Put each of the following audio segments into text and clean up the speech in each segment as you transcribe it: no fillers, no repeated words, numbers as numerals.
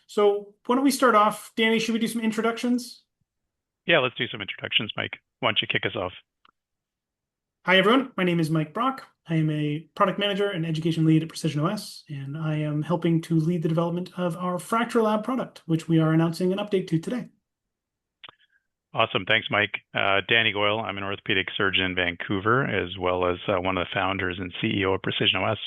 So why don't we start off? Danny, should we do some introductions? Yeah, let's do some introductions, Mike. Why don't you kick us off? Hi, everyone. My name is Mike Brock. I am a product manager and education lead at PrecisionOS, and I am helping to lead the development of our FractureLab product, which we are announcing an update to today. Awesome. Thanks, Mike. Danny Goel. I'm an orthopedic surgeon in Vancouver, as well as one of the founders and CEO of PrecisionOS.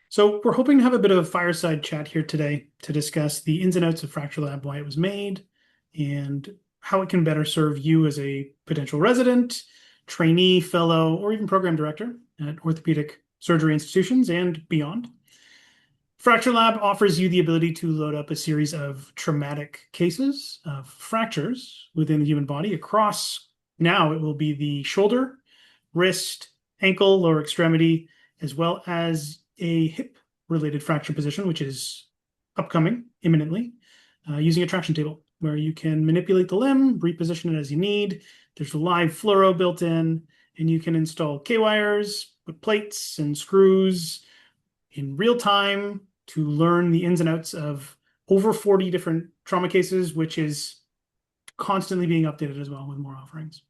So we're hoping to have a bit of a fireside chat here today to discuss the ins and outs of FractureLab, why it was made, and how it can better serve you as a potential resident, trainee, fellow, or even program director at orthopedic surgery institutions and beyond. FractureLab offers you the ability to load up a series of traumatic cases of fractures within the human body across, now it will be the shoulder, wrist, ankle, lower extremity, as well as a hip related fracture position, which is upcoming imminently, using a traction table where you can manipulate the limb, reposition it as you need. There's a live fluoro built in, and you can install K-wires with plates and screws in real time to learn the ins and outs of over 40 different trauma cases, which is constantly being updated as well with more offerings.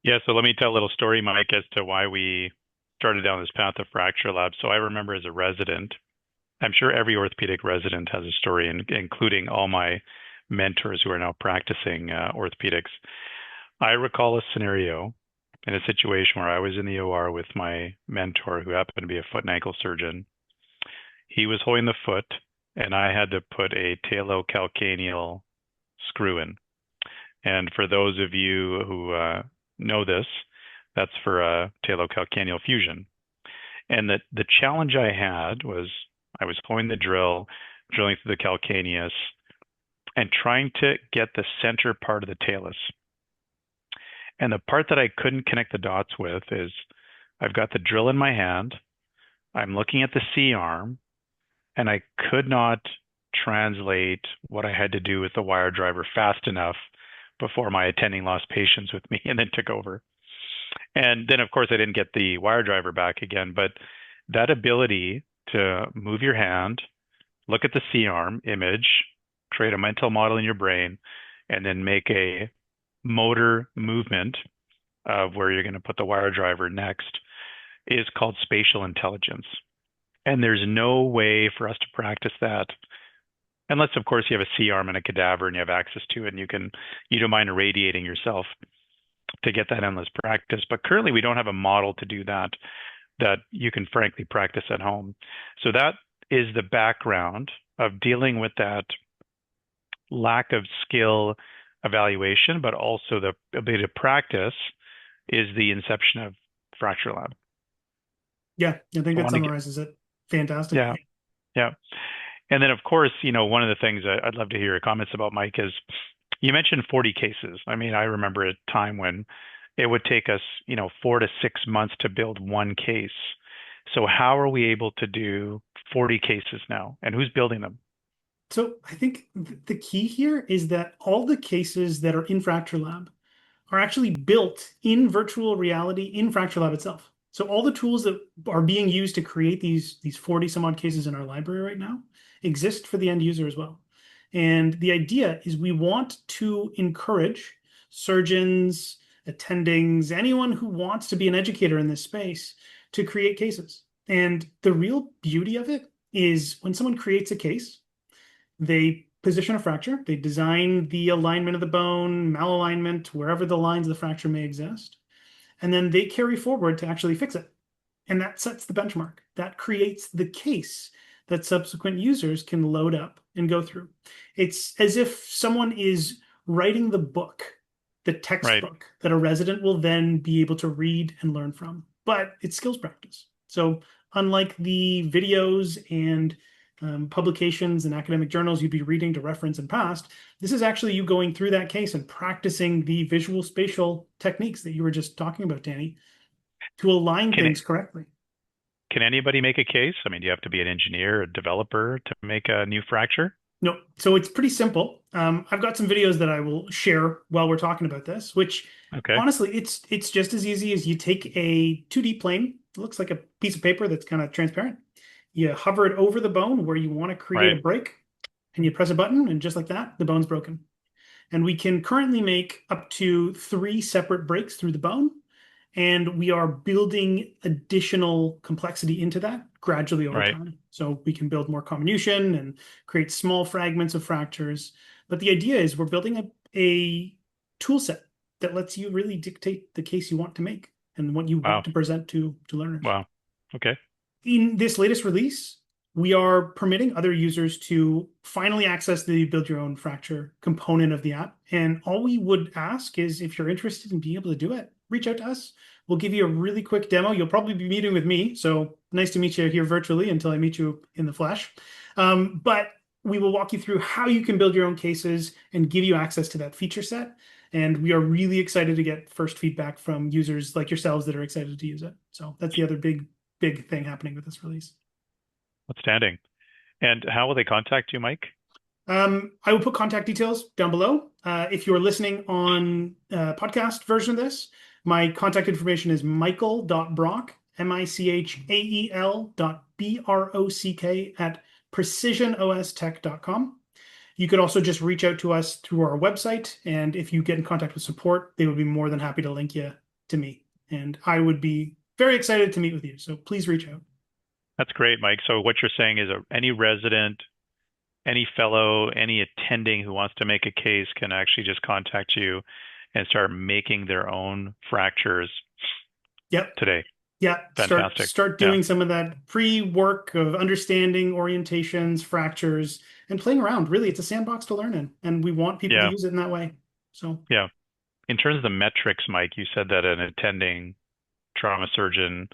Yeah, so let me tell a little story, Mike, as to why we started down this path of FractureLab. So I remember as a resident, I'm sure every orthopedic resident has a story, including all my mentors who are now practicing orthopedics. I recall a scenario in a situation where I was in the OR with my mentor, who happened to be a foot and ankle surgeon. He was holding the foot, and I had to put a talocalcaneal screw in. And for those of you who know this, that's for talocalcaneal fusion. And the challenge I had was I was holding the drill, drilling through the calcaneus, and trying to get the center part of the talus. And the part that I couldn't connect the dots with is I've got the drill in my hand, I'm looking at the C-arm, and I could not translate what I had to do with the wire driver fast enough before my attending lost patience with me and then took over. And then, of course, I didn't get the wire driver back again, but that ability to move your hand, look at the C-arm image, create a mental model in your brain, and then make a motor movement of where you're going to put the wire driver next is called spatial intelligence. And there's no way for us to practice that unless, of course, you have a C-arm and a cadaver and you have access to it and you don't mind irradiating yourself to get that endless practice. But currently we don't have a model to do that you can frankly practice at home. So that is the background of dealing with that lack of skill evaluation, but also the ability to practice is the inception of FractureLab. Yeah, I think I that want to get, summarizes it fantastically. yeah, yeah. And then, of course, one of the things I'd love to hear your comments about, Mike, is you mentioned 40 cases. I mean, I remember a time when it would take us, 4 to 6 months to build one case. So how are we able to do 40 cases now? And who's building them? So I think the key here is that all the cases that are in FractureLab are actually built in virtual reality in FractureLab itself. So all the tools that are being used to create these 40 some odd cases in our library right now exist for the end user as well. And the idea is we want to encourage surgeons, attendings, anyone who wants to be an educator in this space to create cases. And the real beauty of it is when someone creates a case, they position a fracture, they design the alignment of the bone, malalignment, wherever the lines of the fracture may exist, and then they carry forward to actually fix it. And that sets the benchmark. That creates the case that subsequent users can load up and go through. It's as if someone is writing the book, the Right. textbook that a resident will then be able to read and learn from. But it's skills practice. So unlike the videos and publications and academic journals you'd be reading to reference in past, this is actually you going through that case and practicing the visual spatial techniques that you were just talking about, Danny, to align Can things correctly. can anybody make a case? I mean, do you have to be an engineer, a developer to make a new fracture? No, so it's pretty simple. I've got some videos that I will share while we're talking about this, which Okay. honestly, it's just as easy as you take a 2D plane. It looks like a piece of paper that's kind of transparent. You hover it over the bone where you want to create a Right. break, and you press a button, and just like that, the bone's broken. And we can currently make up to 3 separate breaks through the bone. And we are building additional complexity into that gradually over Right. time. So we can build more comminution and create small fragments of fractures. But the idea is we're building a tool set that lets you really dictate the case you want to make and what you want Wow. to present to learners. Wow. Okay. In this latest release, we are permitting other users to finally access the build your own fracture component of the app. And all we would ask is if you're interested in being able to do it, reach out to us. We'll give you a really quick demo. You'll probably be meeting with me. So nice to meet you here virtually until I meet you in the flesh. But we will walk you through how you can build your own cases and give you access to that feature set. And we are really excited to get first feedback from users like yourselves that are excited to use it. So that's the other big thing happening with this release. Outstanding. And how will they contact you, Mike? I will put contact details down below. If you're listening on podcast version of this, my contact information is michael.brock, michael.brock at precisionostech.com. You could also just reach out to us through our website. And if you get in contact with support, they would be more than happy to link you to me. And I would be very excited to meet with you. So please reach out. That's great, Mike. So what you're saying is any resident, any fellow, any attending who wants to make a case can actually just contact you and start making their own fractures Yep. today. Yeah. Fantastic. Start doing some of that pre-work of understanding orientations, fractures, and playing around. Really, it's a sandbox to learn in, and we want people to use it in that way. So Yeah. In terms of the metrics, Mike, you said that an attending trauma surgeon,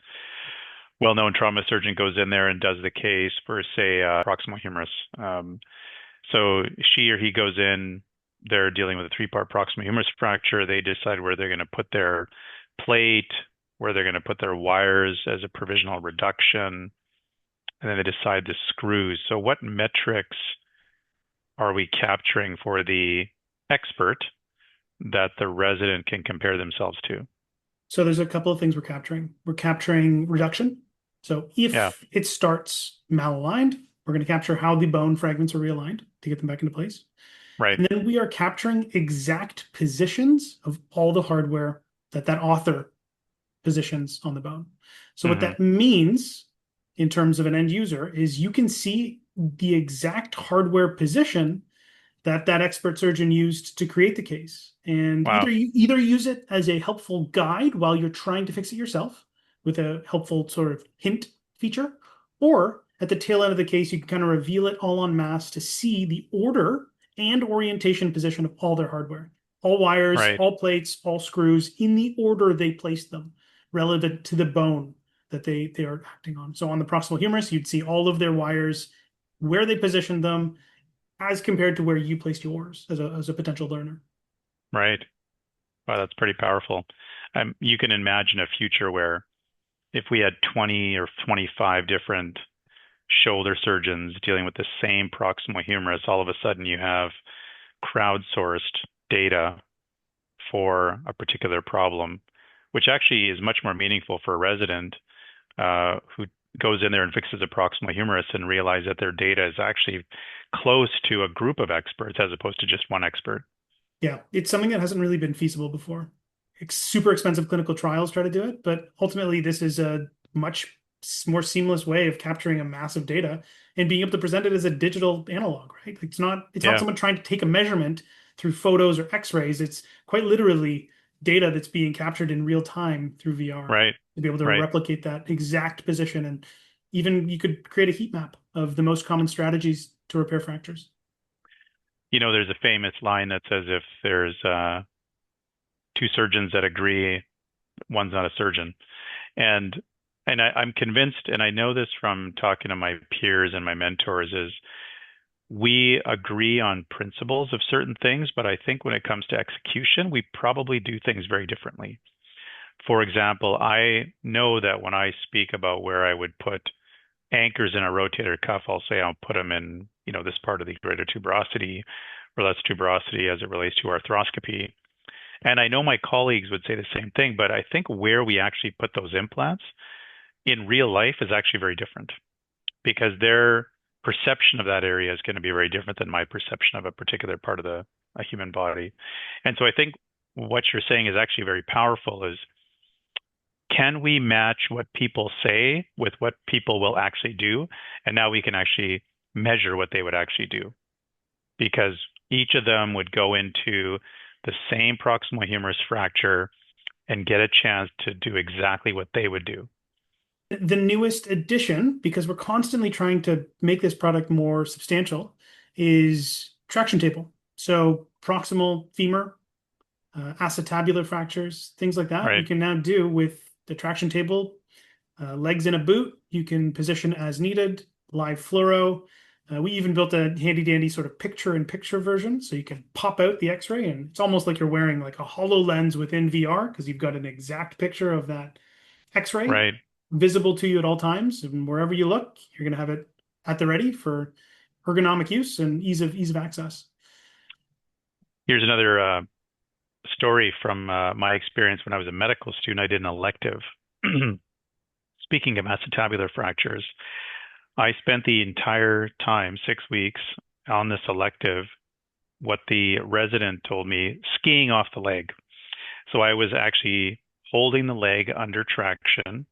well-known trauma surgeon goes in there and does the case for, say, proximal humerus. So she or he goes in, they're dealing with a 3-part proximal humerus fracture. They decide where they're going to put their plate, where they're going to put their wires as a provisional reduction, and then they decide the screws. So what metrics are we capturing for the expert that the resident can compare themselves to? So there's a couple of things we're capturing. We're capturing reduction. So if it starts malaligned, we're going to capture how the bone fragments are realigned to get them back into place. Right. And then we are capturing exact positions of all the hardware that author positions on the bone. So what that means in terms of an end user is you can see the exact hardware position that expert surgeon used to create the case. And either use it as a helpful guide while you're trying to fix it yourself with a helpful sort of hint feature, or at the tail end of the case, you can kind of reveal it all en masse to see the order and orientation position of all their hardware, all wires, all plates, all screws in the order they placed them relevant to the bone that they are acting on. So on the proximal humerus, you'd see all of their wires, where they positioned them, as compared to where you placed yours as a potential learner. Right. Wow, that's pretty powerful. You can imagine a future where if we had 20 or 25 different shoulder surgeons dealing with the same proximal humerus, all of a sudden you have crowdsourced data for a particular problem, which actually is much more meaningful for a resident who goes in there and fixes a proximal humerus and realize that their data is actually close to a group of experts as opposed to just one expert. Yeah, it's something that hasn't really been feasible before. Super expensive clinical trials try to do it, but ultimately this is a much more seamless way of capturing a massive data and being able to present it as a digital analog, right? It's not someone trying to take a measurement through photos or x-rays. It's quite literally data that's being captured in real time through VR. Right. To be able to replicate that exact position. And even you could create a heat map of the most common strategies to repair fractures. You know, there's a famous line that says if there's 2 surgeons that agree, one's not a surgeon. And I'm convinced, and I know this from talking to my peers and my mentors, is we agree on principles of certain things, but I think when it comes to execution, we probably do things very differently. For example, I know that when I speak about where I would put anchors in a rotator cuff, I'll say I'll put them in, this part of the greater tuberosity or less tuberosity as it relates to arthroscopy. And I know my colleagues would say the same thing, but I think where we actually put those implants in real life is actually very different because their perception of that area is going to be very different than my perception of a particular part of a human body. And so I think what you're saying is actually very powerful is, can we match what people say with what people will actually do? And now we can actually measure what they would actually do, because each of them would go into the same proximal humerus fracture and get a chance to do exactly what they would do. The newest addition, because we're constantly trying to make this product more substantial, is traction table. So proximal femur, acetabular fractures, things like that, Right. you can now do with the traction table. Legs in a boot, you can position as needed, live fluoro. We even built a handy dandy sort of picture-in-picture version, so you can pop out the X-ray, and it's almost like you're wearing like a HoloLens within VR, because you've got an exact picture of that X-ray Right. visible to you at all times, and wherever you look, you're going to have it at the ready for ergonomic use and ease of access. Here's another story from my experience when I was a medical student. I did an elective. Speaking of acetabular fractures, I spent the entire time, 6 weeks, on this elective, what the resident told me, skiing off the leg. So I was actually holding the leg under traction,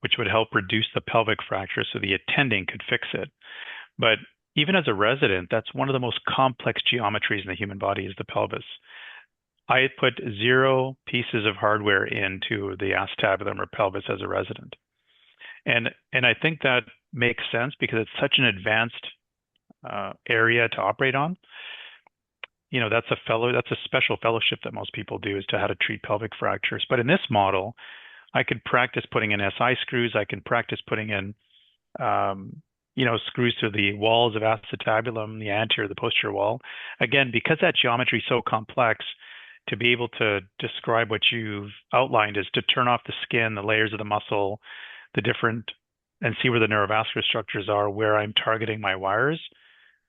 which would help reduce the pelvic fracture so the attending could fix it. But even as a resident, that's one of the most complex geometries in the human body, is the pelvis. I had put 0 pieces of hardware into the acetabulum or pelvis as a resident. And I think that makes sense because it's such an advanced area to operate on. You know, that's a special fellowship that most people do, is to how to treat pelvic fractures. But in this model, I could practice putting in SI screws. I can practice putting in, screws to the walls of acetabulum, the anterior, the posterior wall. Again, because that geometry is so complex, to be able to describe what you've outlined is to turn off the skin, the layers of the muscle, and see where the neurovascular structures are, where I'm targeting my wires.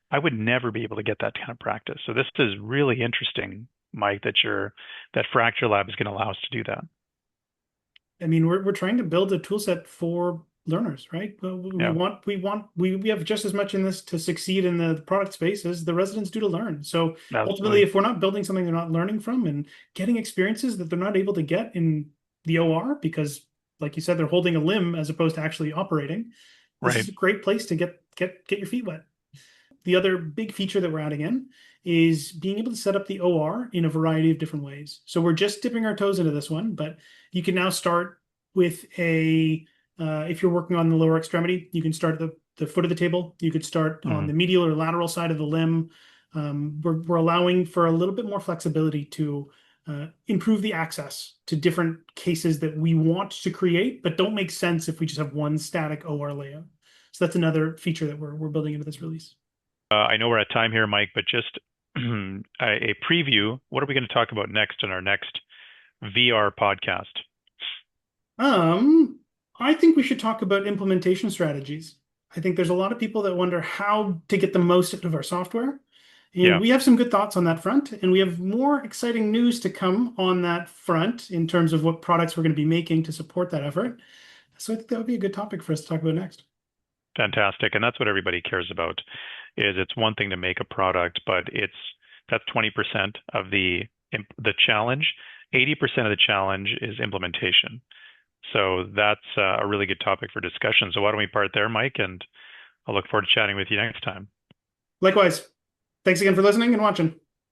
I would never be able to get that kind of practice. So this is really interesting, Mike, that FractureLab is going to allow us to do that. I mean, we're trying to build a tool set for learners, right? We have just as much in this to succeed in the product space as the residents do to learn. So ultimately, if we're not building something they're not learning from and getting experiences that they're not able to get in the OR, because like you said, they're holding a limb as opposed to actually operating, this is a great place to get your feet wet. The other big feature that we're adding in is being able to set up the OR in a variety of different ways. So we're just dipping our toes into this one, but you can now start with if you're working on the lower extremity, you can start at the foot of the table. You could start on the medial or lateral side of the limb. We're allowing for a little bit more flexibility to improve the access to different cases that we want to create, but don't make sense if we just have one static OR layout. So that's another feature that we're building into this release. I know we're at time here, Mike, but just a preview. What are we going to talk about next in our next VR podcast? I think we should talk about implementation strategies. I think there's a lot of people that wonder how to get the most out of our software. And we have some good thoughts on that front, and we have more exciting news to come on that front in terms of what products we're going to be making to support that effort. So I think that would be a good topic for us to talk about next. Fantastic. And that's what everybody cares about, is it's one thing to make a product, but that's 20% of the challenge. 80% of the challenge is implementation. So that's a really good topic for discussion. So why don't we part there, Mike? And I'll look forward to chatting with you next time. Likewise. Thanks again for listening and watching.